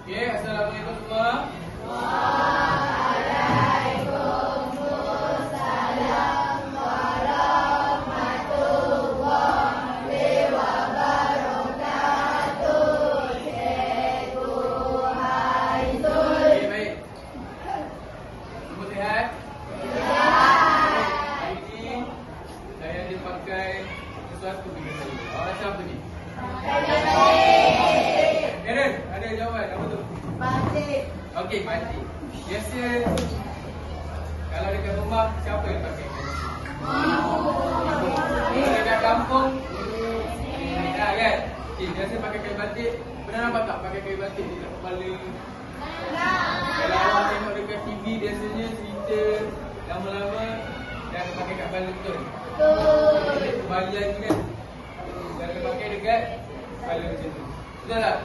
Okey, assalamualaikum semua. Sesuatu bagi saya. Awak rasa apa ni? Karen, ada jawapan apa tu? Batik. Okey, batik. Biasa kalau dekat rumah siapa yang pakai batik? Kalau dekat kampung dah kan? Okey, biasa pakai kain batik. Pernah nampak tak pakai kain batik dekat kepala? Kalau awak tengok dekat TV biasanya cerita lama-lama dan pakai kat kepala betul. Bayang ni kan. Kalau pakai dekat kepala macam tu. Betul tak?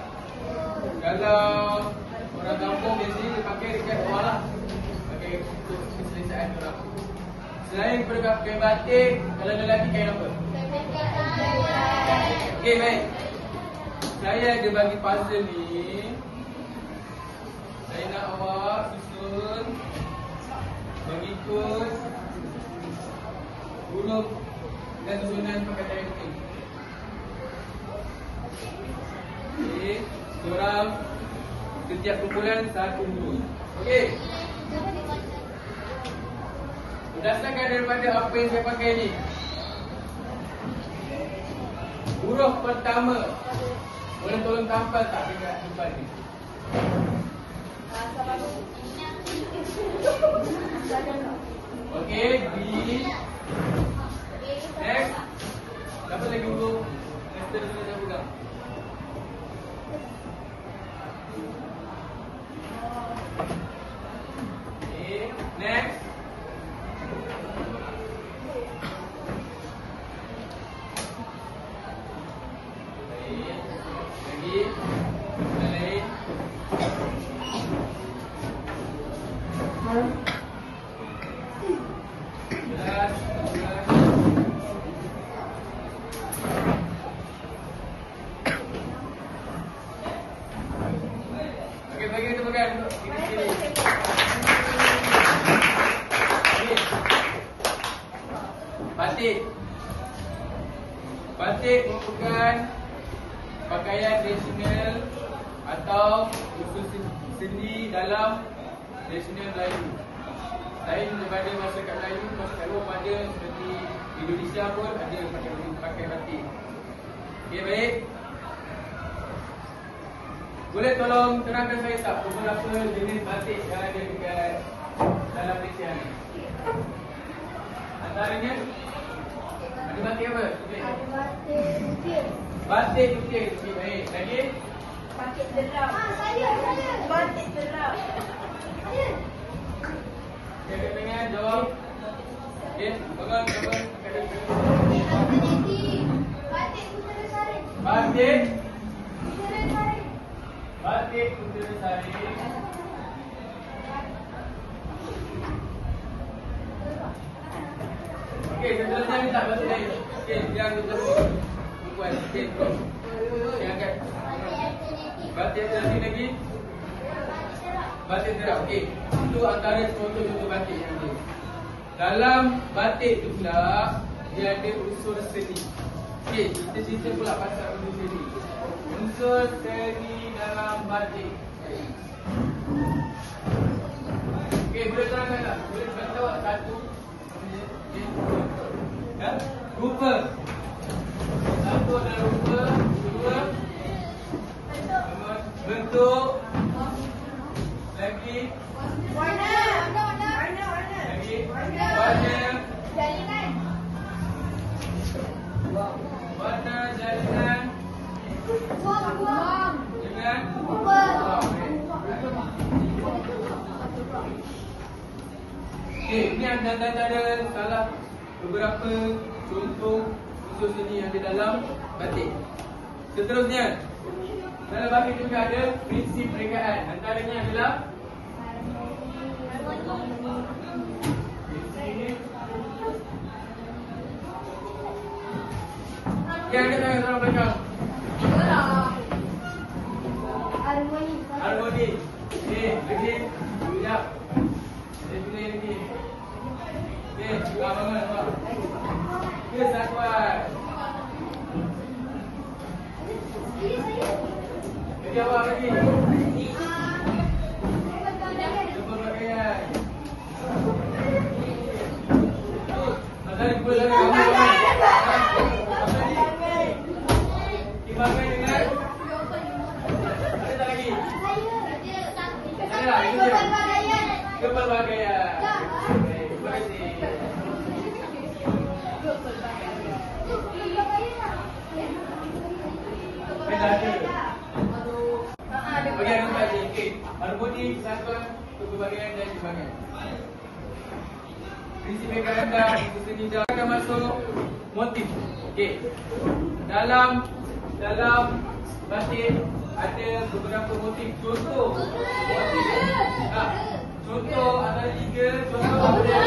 Kalau orang kampung biasanya dia pakai dekat bawah lah. Pakai untuk keselesaan orang. Selain daripada pakai batik, kalau lelaki kain apa? Okey, baik. Saya ada bagi puzzle ni. Saya nak awak susun mengikut huruf dan susunan perkataan ini. Okey, seorang setiap kumpulan satu huruf. Okey. Berdasarkan daripada apa yang saya pakai ni, huruf pertama boleh tolong tampal tak dekat depan ni? Okey, B. Next. Dapat lagi huruf. Next kita dah pegang. Okay, next. Baik. Lagi. Yang lain. Jelas. Okey, bagi kita pegang duduk di sini. Batik. Batik merupakan pakaian tradisional atau usul sendi dalam tradisional Melayu. Selain daripada masyarakat Melayu, masyarakat luar pada seperti Indonesia pun ada pakai batik. Okey, baik. Boleh tolong terangkan saya tak beberapa jenis batik yang ada dekat dalam Malaysia ni? Antaranya ada batik apa? Ada batik putih. Batik putih. Okey, baik. Lagi? Batik derap. Saya. Batik derap. Saya pengen jawab. Okey, pegang. Batik putera sari. Batik. Putera sari. Batik putera sari. Okey, seterusnya ni tak batik lain. Okey, yang kita buat. Okey, terus. Okey, angkat. Batik alternatif lagi. Batik terap. Okey. Itu antara contoh-contoh batik yang ada. Dalam batik tu pula dia ada unsur seni. Okey, kita cerita pula pasal unsur seni. Unsur seni dalam batik. Okey, boleh terangkan tak? Boleh beritahu satu. Ya? Rupa. Satu adalah rupa, kedua bentuk, lagi Warna. lagi warna, Jalinan. warna jalinan Buang. dengan okey, ini antara salah beberapa contoh unsur seni yang ada dalam batik. Seterusnya, dalam batik juga ada prinsip rekaan. Antaranya adalah yang ada dalam belakang. Harmoni. Harmoni. Lagi. Sekejap. Saya tulis lagi. Okey, bangun. Okey, Sakwat. Lagi awak lagi. Jumpa pakaian. Ada dua lagi bangun. Dipakai dengan ada tak lagi? Ada, itu dia. Kepelbagaian. Baik, terima kasih. Bagian empat je. Okey. Harmoni, kesatuan, kepelbagaian dan sebagainya. Prinsip mereka rendah, untuk seni dah akan masuk motif. Okey. Dalam batik ada beberapa motif. Contoh motif. Contoh antara tiga. Contoh apa dia?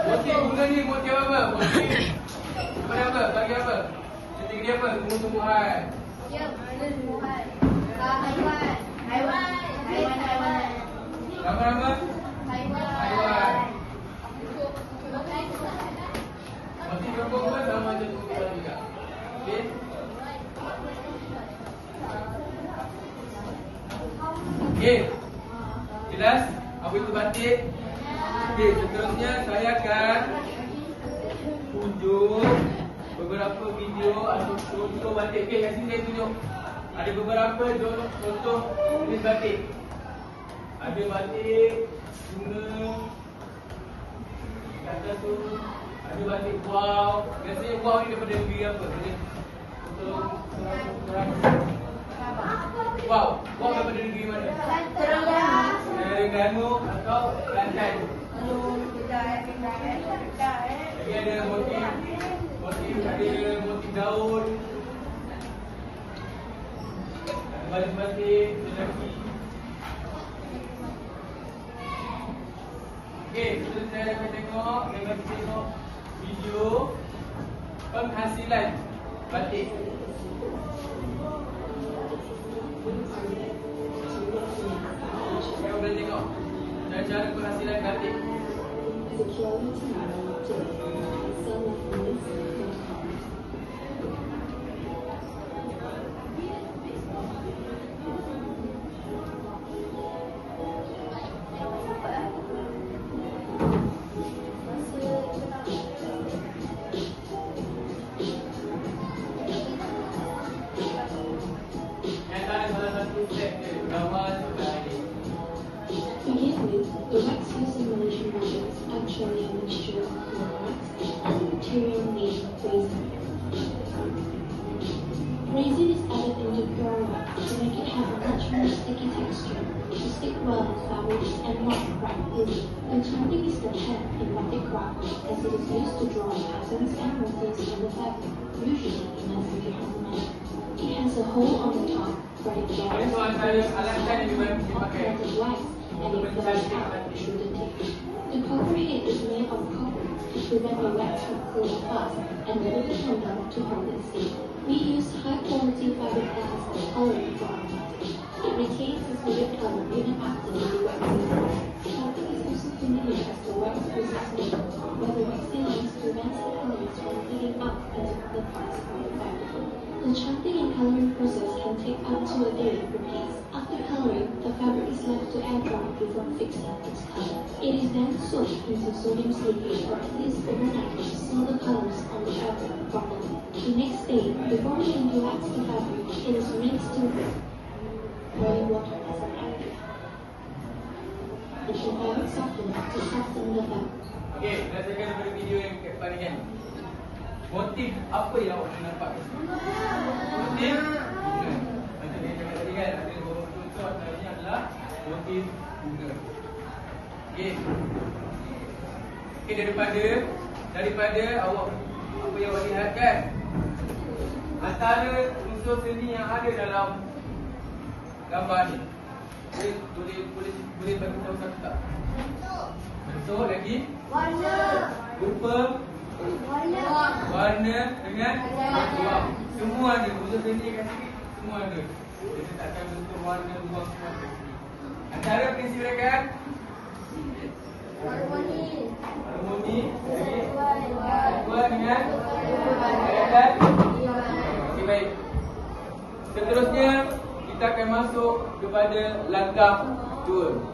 Motif guna ni motif apa? Motif kepada apa? Bagi apa? Kategori apa? Tumbuh-tumbuhan. Ya, tumbuhan. Haiwan. Nama-nama? Haiwan. Motif rambut pun sama macam tumbuhan juga. Okey. Okey. Jelas? Apa itu batik? Okey, seterusnya saya akan tunjuk beberapa video atau contoh batik. Okey, kat sini saya tunjuk. Ada beberapa contoh jenis batik. Ada batik bunga. Kat atas tu ada batik wow. Biasanya wow ni daripada negeri apa? Untuk wow. Wow daripada negeri mana? Terengganu atau Kelantan. Lagi ada motif ada motif daun. Batik lelaki. Okey, seterusnya saya akan tengok video penghasilan batik. Kita boleh tengok cara penghasilan batik. The wax used in Malaysian models actually a mixture of cool wax and a material made of resin. Resin is added into pure wax to make it have a much more sticky texture to stick well with fabrics and not crack easily. Enchanting is the head in batik craft as it is used to draw patterns and motifs on the fabric, usually in a three-hand manner. It has a hole on the top where it gathers of wax and it flows out through the tip. The copper head is made of copper to prevent the wax from cooling fast and never become dull to hold its heat. We use high-quality fabric that has a coloring for our batik. It retains its vivid color even after the waxing. Batik is also familiar as the wax process method, where the waxing lines prevents the colors from feeding up into other parts of the fabric. The chanting and coloring process can take up to a day per piece. After coloring, the fabric is left to air dry before fixing its color. It is then soaked into sodium silicate or at least overnight to seal the colors on the fabric properly. The next day, before moving to wax the fabric, it is rinsed to boiling water as an active. It should fabric soften to soften the fabric. Okey, berdasarkan daripada video yang kat depan ni kan. Motif apa yang awak nampak kat sini? Motif bunga. Macam yang cakap tadi kan, ada beberapa contoh antaranya adalah motif bunga. Okey. Okey, daripada awak apa yang awak lihat kan, antara unsur seni yang ada dalam gambar ni, boleh bagi tahu satu tak? Bentuk lagi, Warna. rupa, Warna dengan ruang. Semua ada. Khusus ini kasih semua ada. Kita takkan bentuk warna ruang semua ada. Antara prinsip mereka harmoni dua dengan dan okey, baik. Seterusnya kita akan masuk kepada langkah 2.